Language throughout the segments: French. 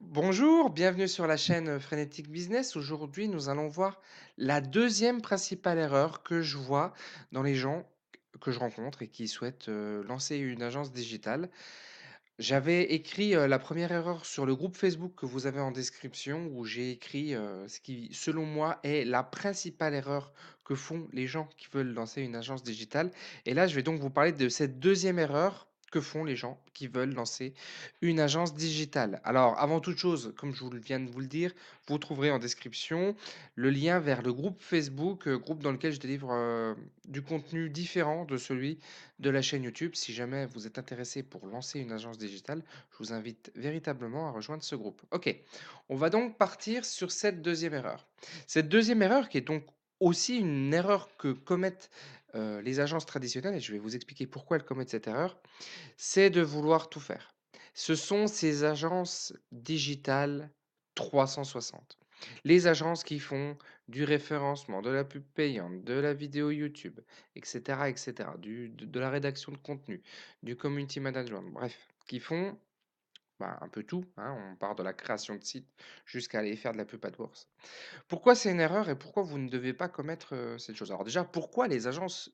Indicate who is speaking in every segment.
Speaker 1: Bonjour, bienvenue sur la chaîne Frénétique Business. Aujourd'hui, nous allons voir la deuxième principale erreur que je vois dans les gens que je rencontre et qui souhaitent lancer une agence digitale. J'avais écrit la première erreur sur le groupe Facebook que vous avez en description, où j'ai écrit ce qui, selon moi, est la principale erreur que font les gens qui veulent lancer une agence digitale. Et là, je vais donc vous parler de cette deuxième erreur que font les gens qui veulent lancer une agence digitale. Alors, avant toute chose, comme viens de vous le dire, vous trouverez en description le lien vers le groupe Facebook, groupe dans lequel je délivre du contenu différent de celui de la chaîne YouTube. Si jamais vous êtes intéressé pour lancer une agence digitale, je vous invite véritablement à rejoindre ce groupe. Ok, on va donc partir sur cette deuxième erreur. Cette deuxième erreur qui est donc aussi une erreur que commettent les agences traditionnelles, et je vais vous expliquer pourquoi elles commettent cette erreur, c'est de vouloir tout faire. Ce sont ces agences digitales 360. Les agences qui font du référencement, de la pub payante, de la vidéo YouTube, et cetera, de la rédaction de contenu, du community management, bref, qui font un peu tout, hein. On part de la création de sites jusqu'à aller faire de la pub AdWords. Pourquoi c'est une erreur et pourquoi vous ne devez pas commettre cette chose? Alors déjà, pourquoi les agences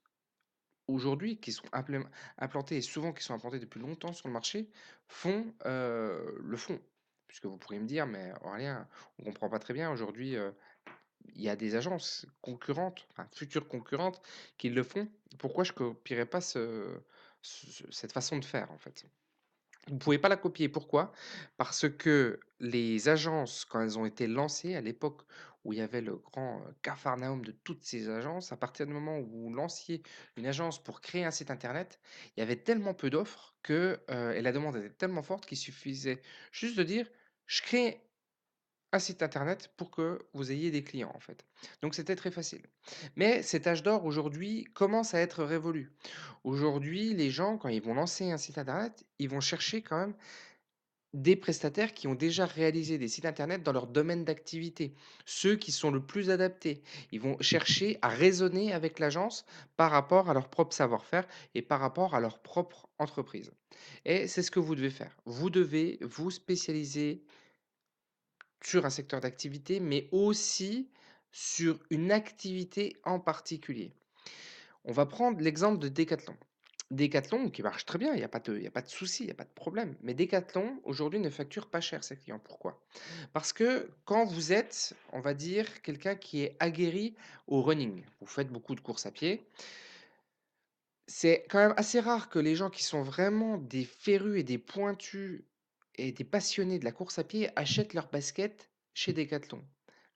Speaker 1: aujourd'hui, qui sont implantés et souvent qui sont implantés depuis longtemps sur le marché, le font. Puisque vous pourriez me dire: «Mais Aurélien, on comprend pas très bien aujourd'hui, il y a des agences concurrentes, enfin futures concurrentes qui le font. Pourquoi je copierais pas cette façon de faire, en fait?» Vous ne pouvez pas la copier. Pourquoi? Parce que les agences, quand elles ont été lancées, à l'époque où il y avait le grand capharnaüm de toutes ces agences, à partir du moment où vous lanciez une agence pour créer un site internet, il y avait tellement peu d'offres et la demande était tellement forte qu'il suffisait juste de dire: «Je crée un site internet pour que vous ayez des clients, en fait». Donc c'était très facile. Mais cet âge d'or aujourd'hui commence à être révolu. Aujourd'hui, les gens, quand ils vont lancer un site internet, ils vont chercher quand même des prestataires qui ont déjà réalisé des sites internet dans leur domaine d'activité, ceux qui sont le plus adaptés. Ils vont chercher à raisonner avec l'agence par rapport à leur propre savoir-faire et par rapport à leur propre entreprise. Et c'est ce que vous devez faire. Vous devez vous spécialiser sur un secteur d'activité, mais aussi sur une activité en particulier. On va prendre l'exemple de Decathlon. Decathlon qui marche très bien, il y a pas de souci, il y a pas de problème. Mais Decathlon, aujourd'hui, ne facture pas cher ses clients. Pourquoi? Parce que quand vous êtes, on va dire, quelqu'un qui est aguerri au running, vous faites beaucoup de courses à pied, c'est quand même assez rare que les gens qui sont vraiment des férus et des pointus et des passionnés de la course à pied achètent leurs baskets chez Decathlon.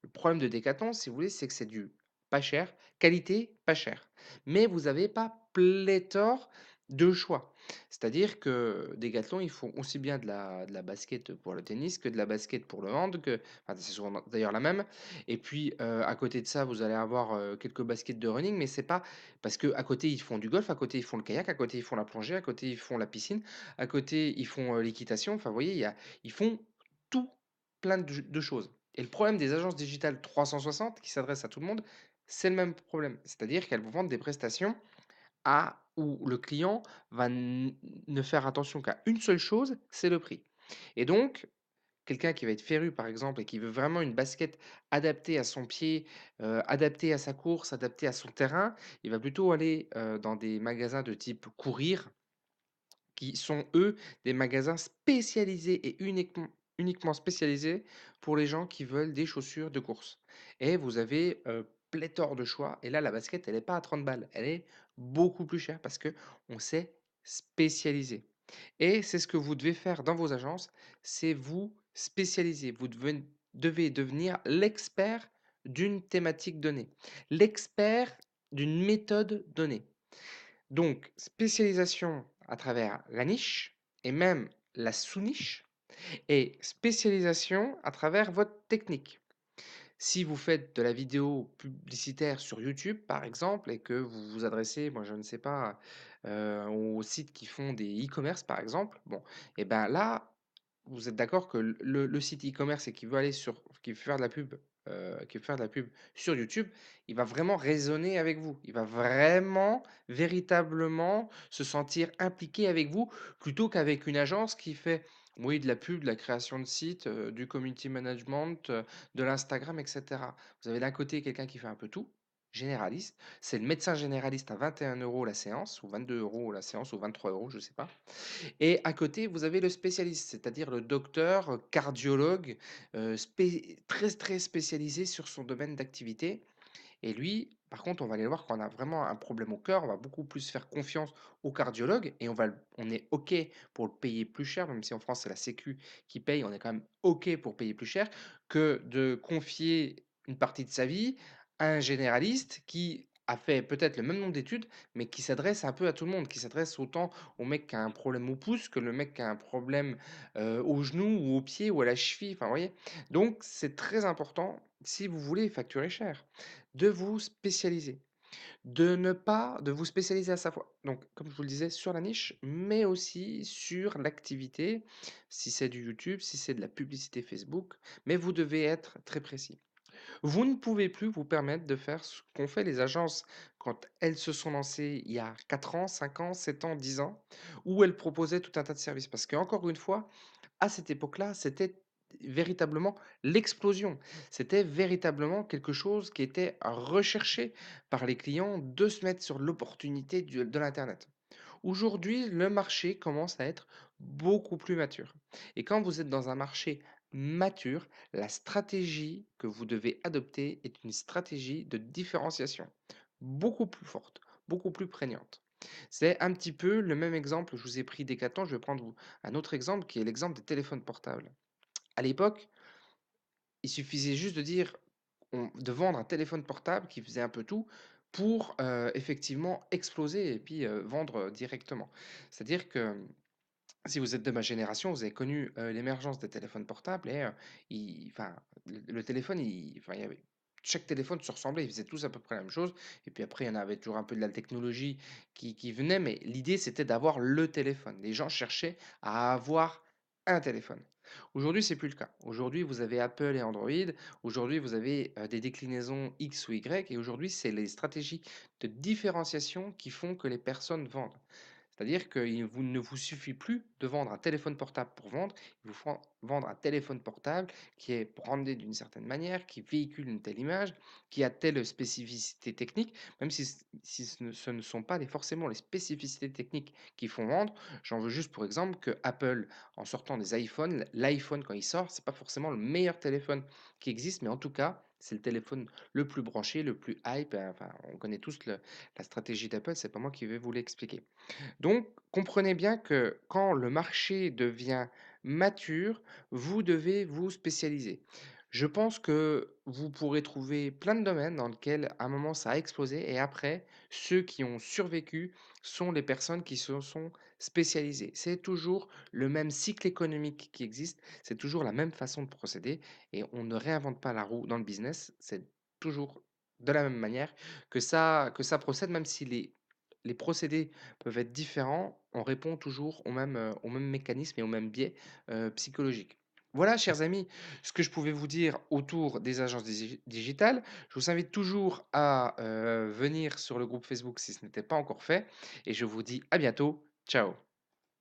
Speaker 1: Le problème de Decathlon, si vous voulez, c'est que c'est du pas cher, qualité, pas cher. Mais vous n'avez pas pléthore de choix. C'est-à-dire que Decathlon, ils font aussi bien de la basket pour le tennis que de la basket pour le hand, enfin, c'est souvent d'ailleurs la même. Et puis, à côté de ça, vous allez avoir quelques baskets de running, mais c'est pas parce que à côté, ils font du golf, à côté, ils font le kayak, à côté, ils font la plongée, à côté, ils font la piscine, à côté, ils font, l'équitation. Enfin, vous voyez, ils font tout plein de choses. Et le problème des agences digitales 360 qui s'adressent à tout le monde, c'est le même problème. C'est-à-dire qu'elles vont vendre des prestations à où le client va ne faire attention qu'à une seule chose, c'est le prix. Et donc, quelqu'un qui va être féru, par exemple, et qui veut vraiment une basket adaptée à son pied, adaptée à sa course, adaptée à son terrain, il va plutôt aller, dans des magasins de type Courir, qui sont, eux, des magasins spécialisés et uniquement spécialisés pour les gens qui veulent des chaussures de course. Et vous avez, pléthore de choix et là, la basket, elle est pas à 30 balles, elle est beaucoup plus chère parce que on s'est spécialisé. Et c'est ce que vous devez faire dans vos agences, c'est vous spécialiser. Vous devez devenir l'expert d'une thématique donnée, l'expert d'une méthode donnée. Donc, spécialisation à travers la niche et même la sous-niche et spécialisation à travers votre technique. Si vous faites de la vidéo publicitaire sur YouTube, par exemple, et que vous vous adressez, moi je ne sais pas, aux sites qui font des e-commerce, par exemple, bon, et ben là, vous êtes d'accord que le site e-commerce et qui veut faire de la pub, qui veut faire de la pub sur YouTube, il va vraiment raisonner avec vous. Il va vraiment, véritablement se sentir impliqué avec vous, plutôt qu'avec une agence qui fait Oui, de la pub, de la création de sites, du community management, de l'Instagram et cetera. Vous avez d'un côté quelqu'un qui fait un peu tout, généraliste. C'est le médecin généraliste à 21 € la séance ou 22 € la séance ou 23 €, je sais pas. Et à côté, vous avez le spécialiste, c'est-à-dire le docteur, cardiologue, très, très spécialisé sur son domaine d'activité. Et lui, par contre, on va aller voir quand on a vraiment un problème au cœur, on va beaucoup plus faire confiance au cardiologue et on est OK pour le payer plus cher, même si en France, c'est la sécu qui paye, on est quand même OK pour payer plus cher que de confier une partie de sa vie à un généraliste qui a fait peut-être le même nombre d'études, mais qui s'adresse un peu à tout le monde, qui s'adresse autant au mec qui a un problème au pouce que le mec qui a un problème, au genou ou au pied ou à la cheville, enfin, vous voyez? Donc c'est très important, si vous voulez facturer cher, de vous spécialiser, de vous spécialiser à sa fois. Donc, comme je vous le disais, sur la niche, mais aussi sur l'activité, si c'est du YouTube, si c'est de la publicité Facebook, mais vous devez être très précis. Vous ne pouvez plus vous permettre de faire ce qu'ont fait les agences quand elles se sont lancées il y a 4 ans, 5 ans, 7 ans, 10 ans, où elles proposaient tout un tas de services. Parce qu'encore une fois, à cette époque-là, c'était véritablement l'explosion. C'était véritablement quelque chose qui était recherché par les clients de se mettre sur l'opportunité de l'internet. Aujourd'hui, le marché commence à être beaucoup plus mature et quand vous êtes dans un marché mature, la stratégie que vous devez adopter est une stratégie de différenciation beaucoup plus forte, beaucoup plus prégnante. C'est un petit peu le même exemple, je vous ai pris Decathlon, je vais prendre un autre exemple qui est l'exemple des téléphones portables. À l'époque, il suffisait juste de dire de vendre un téléphone portable qui faisait un peu tout pour, effectivement exploser et puis, vendre, directement. C'est-à-dire que, si vous êtes de ma génération, vous avez connu, l'émergence des téléphones portables et il enfin, le téléphone, il y avait chaque téléphone se ressemblait, ils faisaient tous à peu près la même chose et puis après, il y en avait toujours un peu de la technologie qui venait, mais l'idée, c'était d'avoir le téléphone. Les gens cherchaient à avoir un téléphone. Aujourd'hui, c'est plus le cas. Aujourd'hui, vous avez Apple et Android. Aujourd'hui, vous avez, des déclinaisons X ou Y et aujourd'hui, c'est les stratégies de différenciation qui font que les personnes vendent. C'est-à-dire qu'il vous ne vous suffit plus de vendre un téléphone portable pour vendre, il vous faut vendre un téléphone portable qui est brandé d'une certaine manière, qui véhicule une telle image, qui a telle spécificité technique, même si ce ne sont pas forcément les spécificités techniques qui font vendre. J'en veux juste pour exemple que Apple, en sortant des iPhones, l'iPhone quand il sort, c'est pas forcément le meilleur téléphone qui existe, mais en tout cas, c'est le téléphone le plus branché, le plus hype, enfin, on connaît tous la stratégie d'Apple, c'est pas moi qui vais vous l'expliquer. Donc, comprenez bien que quand le marché devient mature, vous devez vous spécialiser. Je pense que vous pourrez trouver plein de domaines dans lesquels, à un moment, ça a explosé et après, ceux qui ont survécu sont les personnes qui se sont spécialisées. C'est toujours le même cycle économique qui existe, c'est toujours la même façon de procéder et on ne réinvente pas la roue dans le business, c'est toujours de la même manière que ça procède, même si les procédés peuvent être différents, on répond toujours au même mécanisme et au même biais, psychologique. Voilà, chers amis, ce que je pouvais vous dire autour des agences digitales. Je vous invite toujours à, venir sur le groupe Facebook si ce n'était pas encore fait et je vous dis à bientôt. Ciao.